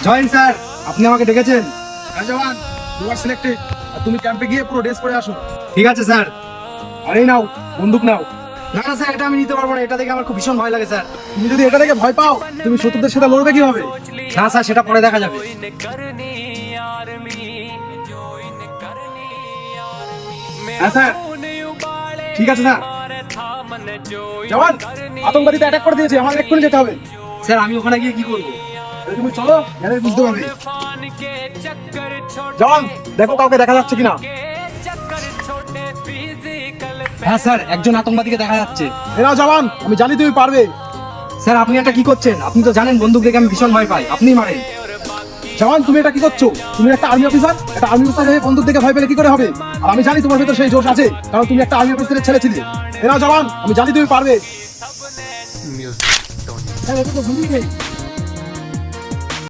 Join sir, আপনি আমাকে ডেকেছেন? হ্যাঁ জওয়ান, ইউ আর সিলেক্টেড। আর তুমি ক্যাম্পে গিয়ে পুরো ড্রেস পরে আসো। ঠিক আছে স্যার। আরে নাও, বন্দুক নাও। না না স্যার, এটা আমি নিতে পারবো না, এটা দেখে আমার খুব ভীষণ ভয় লাগে স্যার। তুমি যদি এটা দেখে ভয় পাও, তুমি শত্রুদের সাথে লড়বে কিভাবে? না স্যার, সেটা পরে দেখা যাবে। হ্যাঁ স্যার, ঠিক আছে স্যার। জওয়ান, আতঙ্কবাদীতে অ্যাটাক করে দিয়েছে, আমাদের এক্ষুনি যেতে হবে। স্যার আমি ওখানে গিয়ে কি করবো? তাহলে তুমি চলো, গেলে বুঝতে পারবে। জওয়ান, দেখো কাউকে দেখা যাচ্ছে কিনা। হ্যাঁ স্যার, একজন আতঙ্কবাদীকে দেখা যাচ্ছে। এরা জওয়ান, আমি জানি তুমি পারবে। স্যার আপনি এটা কি করছেন? আপনি তো জানেন বন্দুক দেখে আমি ভীষণ ভয় পাই, আপনিই মারেন। জওয়ান, তুমি এটা কি করছো? তুমি একটা আর্মি অফিসার, একটা আর্মি অফিসার হয়ে বন্দুক দেখে ভয় পেলে কি করে হবে? আর আমি জানি তোমার ভিতরে সেই জোশ আছে, কারণ তুমি একটা আর্মি অফিসারের ছেলে ছিলে। এরা জওয়ান, আমি জানি তুমি পারবে। হ্যাঁ, এটা তো ভুলিয়ে গেই।